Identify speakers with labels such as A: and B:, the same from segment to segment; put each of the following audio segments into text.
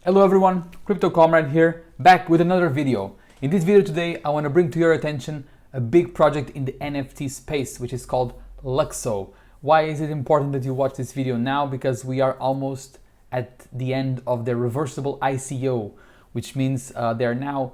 A: Hello everyone, Crypto Comrade here, back with another video. In this video today, I want to bring to your attention a big project in the NFT space, which is called Luxo. Why is it important that you watch this video now? Because we are almost at the end of their reversible ICO, which means they are now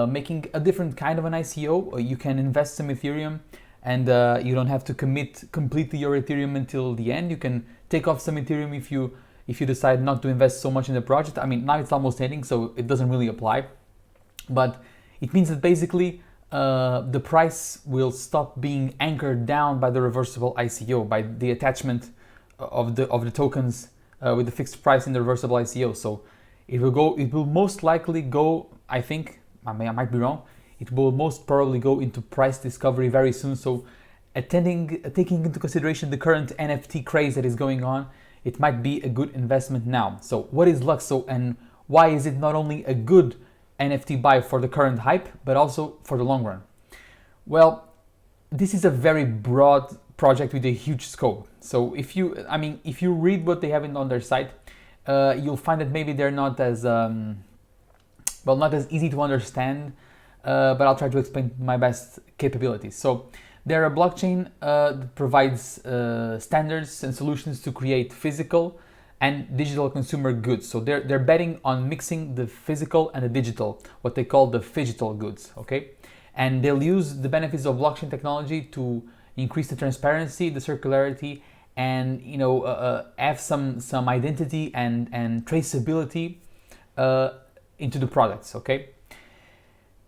A: making a different kind of an ICO. You can invest some Ethereum and you don't have to commit completely your Ethereum until the end. You can take off some Ethereum if you decide not to invest so much in the project. I mean, now it's almost ending, so it doesn't really apply. But it means that basically the price will stop being anchored down by the reversible ICO, by the attachment of the tokens with the fixed price in the reversible ICO. So it will most likely go, I think, I might be wrong, it will most probably go into price discovery very soon. So taking into consideration the current NFT craze that is going on, it might be a good investment now. So what is Luxo and why is it not only a good NFT buy for the current hype, but also for the long run? Well, this is a very broad project with a huge scope. So if you read what they have on their site, you'll find that maybe they're not as not as easy to understand, but I'll try to explain my best capabilities. So they're a blockchain that provides standards and solutions to create physical and digital consumer goods. So they're betting on mixing the physical and the digital, what they call the phygital goods, okay? And they'll use the benefits of blockchain technology to increase the transparency, the circularity, and have some identity and traceability into the products, okay?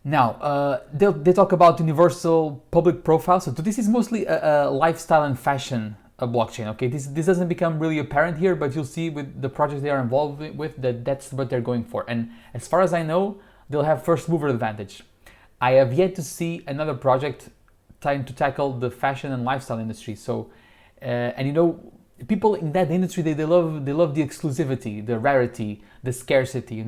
A: Now, they talk about universal public profile. So this is mostly a lifestyle and fashion blockchain, okay? This doesn't become really apparent here, but you'll see with the projects they are involved with that that's what they're going for. And as far as I know, they'll have first mover advantage. I have yet to see another project trying to tackle the fashion and lifestyle industry. So, people in that industry, they love the exclusivity, the rarity, the scarcity,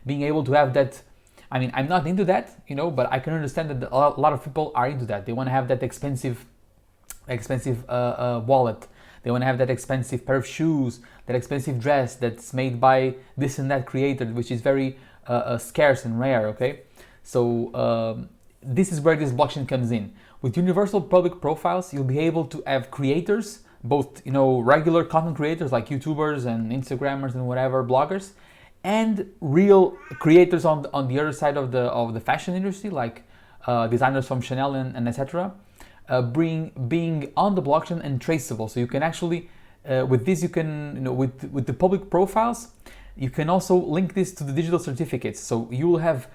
A: being able to have that. I mean, I'm not into that, but I can understand that a lot of people are into that. They want to have that expensive wallet. They want to have that expensive pair of shoes, that expensive dress that's made by this and that creator, which is very scarce and rare, okay? So this is where this blockchain comes in. With universal public profiles, you'll be able to have creators, both, regular content creators like YouTubers and Instagrammers and whatever, bloggers, and real creators on the other side of the fashion industry, like designers from Chanel and etc. Being on the blockchain and traceable. So you can actually, with this, you can, with the public profiles, you can also link this to the digital certificates. So you will have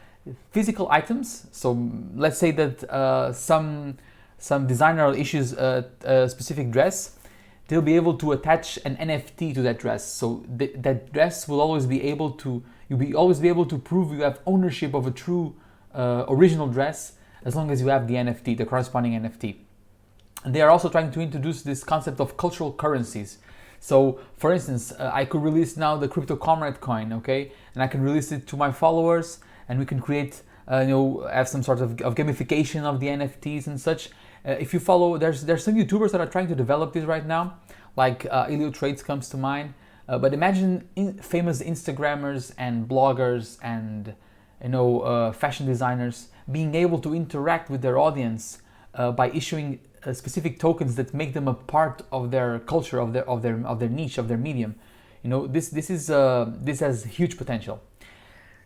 A: physical items. So let's say that some designer issues a specific dress. They'll be able to attach an NFT to that dress. So that dress will always be able to, always be able to prove you have ownership of a true original dress as long as you have the NFT, the corresponding NFT. And they are also trying to introduce this concept of cultural currencies. So for instance, I could release now the Crypto Comrade coin, okay? And I can release it to my followers and we can create, have some sort of gamification of the NFTs and such. If you follow, there's some YouTubers that are trying to develop this right now, like LYXE comes to mind. But imagine famous Instagrammers and bloggers and fashion designers being able to interact with their audience by issuing specific tokens that make them a part of their culture, of their niche, of their medium. This has huge potential.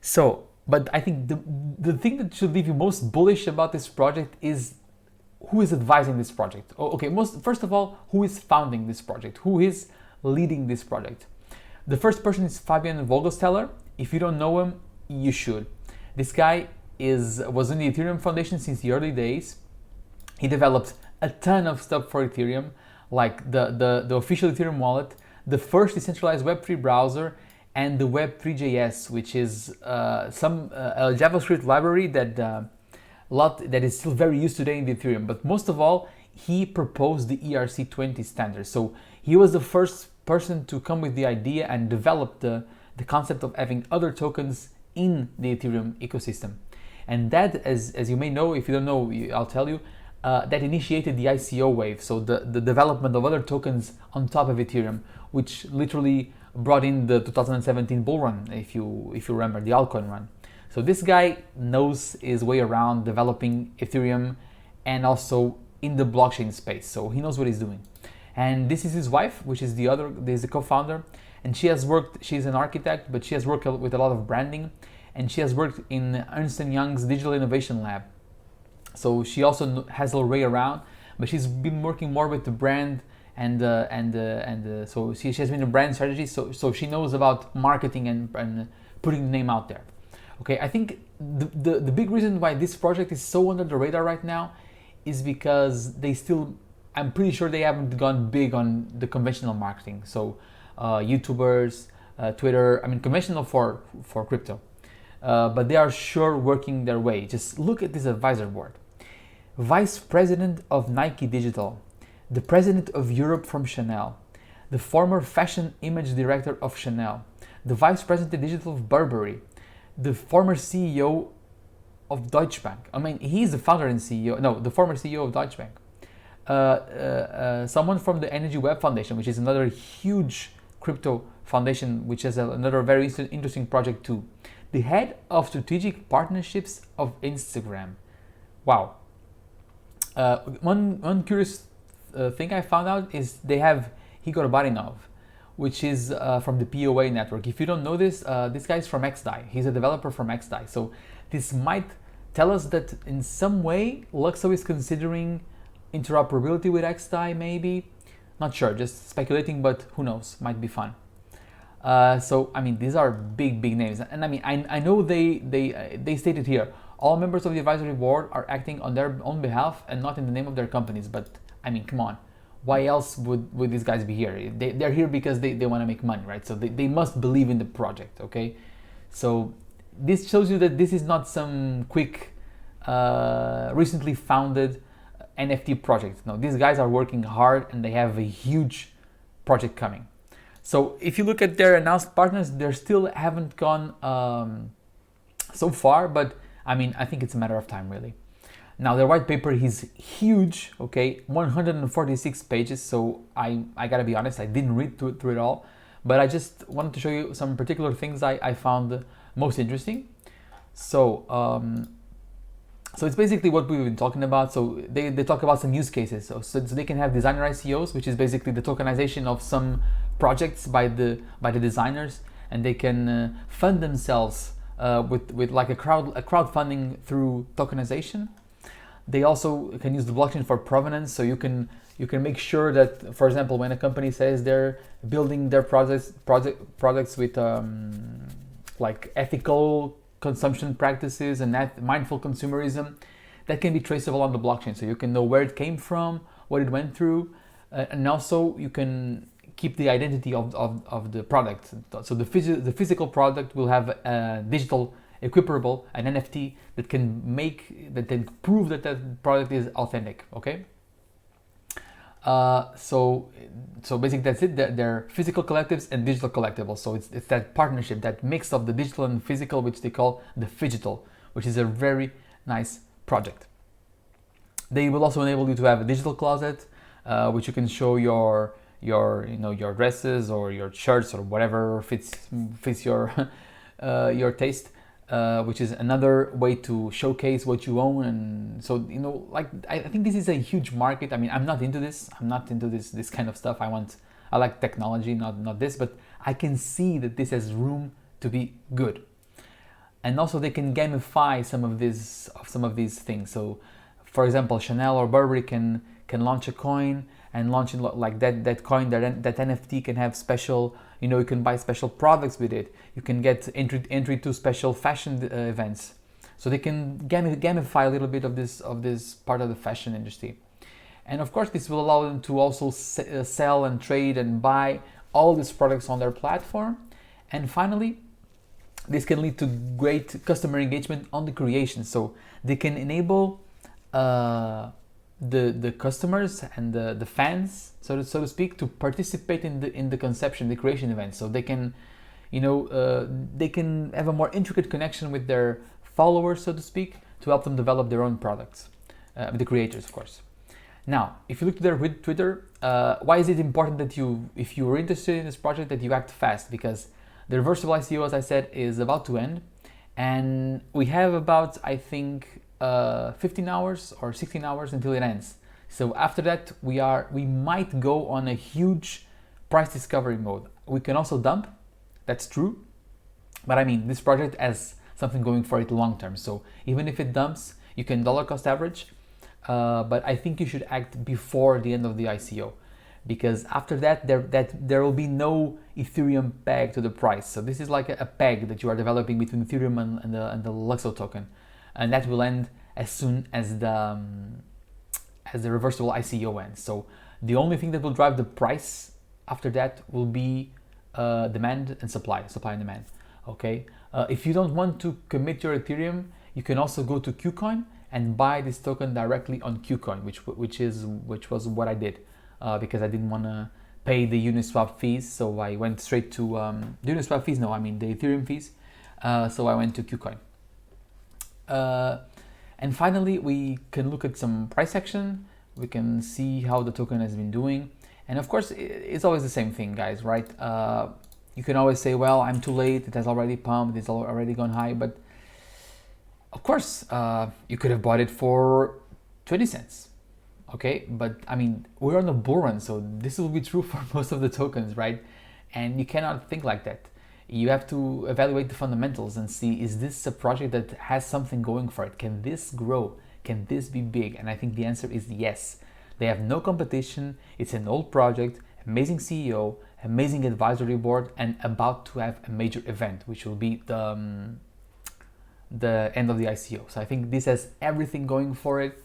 A: So, but I think the thing that should leave you most bullish about this project is who is advising this project. Okay, first of all, who is founding this project? Who is leading this project? The first person is Fabian Vogelsteller. If you don't know him, you should. This guy was in the Ethereum Foundation since the early days. He developed a ton of stuff for Ethereum, like the official Ethereum wallet, the first decentralized Web3 browser, and the Web3.js, which is a JavaScript library that is still very used today in the Ethereum. But most of all, he proposed the ERC20 standard. So he was the first person to come with the idea and develop the concept of having other tokens in the Ethereum ecosystem. And that, as you may know, if you don't know, I'll tell you, that initiated the ICO wave. So the development of other tokens on top of Ethereum, which literally brought in the 2017 bull run, if you remember, the altcoin run. So this guy knows his way around developing Ethereum and also in the blockchain space. So he knows what he's doing. And this is his wife, which is the co-founder. And she's an architect, but she has worked with a lot of branding. And she has worked in Ernst & Young's Digital Innovation Lab. So she also has a way around, but she's been working more with the brand so she has been a brand strategy. So she knows about marketing and putting the name out there. Okay, I think the big reason why this project is so under the radar right now is because I'm pretty sure they haven't gone big on the conventional marketing. So YouTubers, Twitter, I mean conventional for crypto. But they are sure working their way. Just look at this advisor board. Vice President of Nike Digital, the President of Europe from Chanel, the former Fashion Image Director of Chanel, the Vice President of Digital of Burberry, the former CEO of Deutsche Bank. I mean, he's the founder and CEO, no, the former CEO of Deutsche Bank. Someone from the Energy Web Foundation, which is another huge crypto foundation, which has another very interesting project too. The head of strategic partnerships of Instagram. Wow. One curious thing I found out is they have Igor Barinov, which is from the POA network. If you don't know this, this guy is from XDAI. He's a developer from XDAI. So this might tell us that in some way Luxo is considering interoperability with XDAI, maybe. Not sure, just speculating, but who knows, might be fun. So I mean, these are big names, and I mean, I know they stated here all members of the advisory board are acting on their own behalf and not in the name of their companies. But I mean, come on, why else would these guys be here? They're here because they want to make money, right? So they must believe in the project, okay? So this shows you that this is not some quick, recently founded NFT project. No, these guys are working hard and they have a huge project coming. So if you look at their announced partners, they still haven't gone so far, but I mean, I think it's a matter of time, really. Now, their white paper is huge, okay, 146 pages, so I gotta be honest, I didn't read through it all, but I just wanted to show you some particular things I found most interesting. So, so it's basically what we've been talking about. So they talk about some use cases. So they can have designer ICOs, which is basically the tokenization of some projects by the designers, and they can fund themselves with like a crowdfunding through tokenization. They also can use the blockchain for provenance, so you can make sure that, for example, when a company says they're building their products with like ethical consumption practices and mindful consumerism, that can be traceable on the blockchain, so you can know where it came from, what it went through, and also you can keep the identity of the product. So the physical product will have a digital equiparable, an NFT that can prove that that product is authentic. Okay. So basically that's it. They're physical collectives and digital collectibles. So it's that partnership, that mix of the digital and physical, which they call the Phygital, which is a very nice project. They will also enable you to have a digital closet, which you can show your dresses or your shirts or whatever fits your taste. Which is another way to showcase what you own. And so, like, I think this is a huge market. I mean, I'm not into this this kind of stuff. I like technology, not this, but I can see that this has room to be good. And also they can gamify some of these things. So for example, Chanel or Burberry can launch a coin and launch it like that coin, that NFT can have special, you can buy special products with it. You can get entry to special fashion events. So they can gamify a little bit of this part of the fashion industry. And of course, this will allow them to also sell and trade and buy all these products on their platform. And finally, this can lead to great customer engagement on the creation. So they can enable the customers and the fans, so to speak, to participate in the conception, the creation events. So they can, they can have a more intricate connection with their followers, so to speak, to help them develop their own products, the creators, of course. Now, if you look to their Twitter, why is it important that you, if you are interested in this project, that you act fast? Because the reversible ICO, as I said, is about to end, and we have about, I think, 15 hours or 16 hours until it ends. So after that, we might go on a huge price discovery mode. We can also dump, that's true, but I mean, this project has something going for it long term. So even if it dumps, you can dollar cost average, but I think you should act before the end of the ICO, because after that, there will be no Ethereum peg to the price. So this is like a peg that you are developing between Ethereum and the Luxo token, and that will end as soon as the reversible ICO ends. So the only thing that will drive the price after that will be demand and supply and demand. Okay. If you don't want to commit your Ethereum, you can also go to KuCoin and buy this token directly on KuCoin, which was what I did, because I didn't want to pay the Uniswap fees. So I went straight to the Uniswap fees. No, I mean the Ethereum fees. So I went to KuCoin. And finally, we can look at some price action. We can see how the token has been doing. And of course, it's always the same thing, guys, right? You can always say, well, I'm too late. It has already pumped. It's already gone high. But of course, you could have bought it for 20 cents. Okay, but I mean, we're on a bull run, so this will be true for most of the tokens, right? And you cannot think like that. You have to evaluate the fundamentals and see, is this a project that has something going for it? Can this grow? Can this be big? And I think the answer is yes. They have no competition. It's an old project, amazing CEO, amazing advisory board, and about to have a major event, which will be the end of the ICO. So I think this has everything going for it.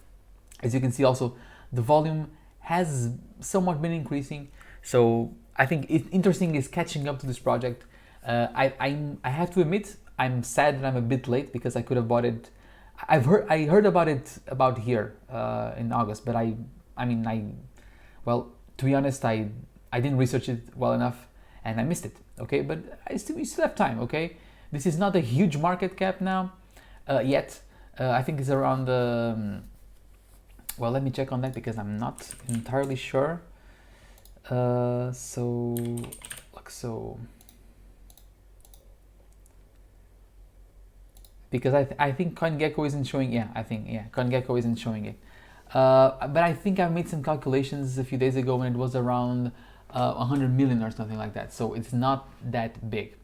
A: As you can see, also the volume has somewhat been increasing. So I think it's interesting is catching up to this project. I have to admit, I'm sad that I'm a bit late, because I could have bought it. I heard about it here in August, but well, to be honest, I didn't research it well enough and I missed it. Okay, but we still have time. Okay, this is not a huge market cap now yet. I think it's around well, let me check on that because I'm not entirely sure. So Luxo, because I think CoinGecko isn't showing. Yeah, CoinGecko isn't showing it. But I think I made some calculations a few days ago when it was around 100 million or something like that. So it's not that big.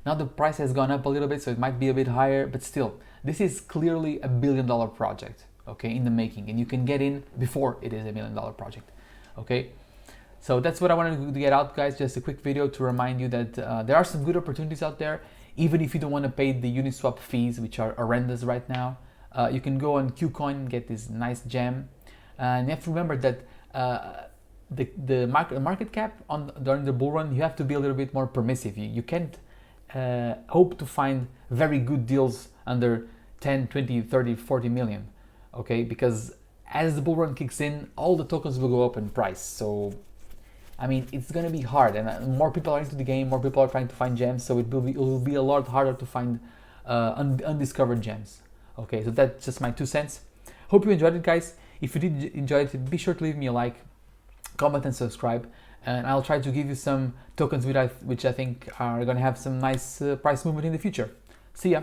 A: Now the price has gone up a little bit, so it might be a bit higher, but still, this is clearly $1 billion project, okay, in the making, and you can get in before it is $1 million project, okay? So that's what I wanted to get out, guys. Just a quick video to remind you that there are some good opportunities out there, even if you don't want to pay the Uniswap fees, which are horrendous right now. You can go on KuCoin and get this nice gem. And you have to remember that the market cap during the bull run, you have to be a little bit more permissive. You can't hope to find very good deals under 10, 20, 30, 40 million, okay? Because as the bull run kicks in, all the tokens will go up in price. So, I mean, it's gonna be hard, and more people are into the game, more people are trying to find gems, so it will be a lot harder to find undiscovered gems. Okay, so that's just my 2 cents. Hope you enjoyed it, guys. If you did enjoy it, be sure to leave me a like, comment and subscribe, and I'll try to give you some tokens which I think are going to have some nice price movement in the future. See ya!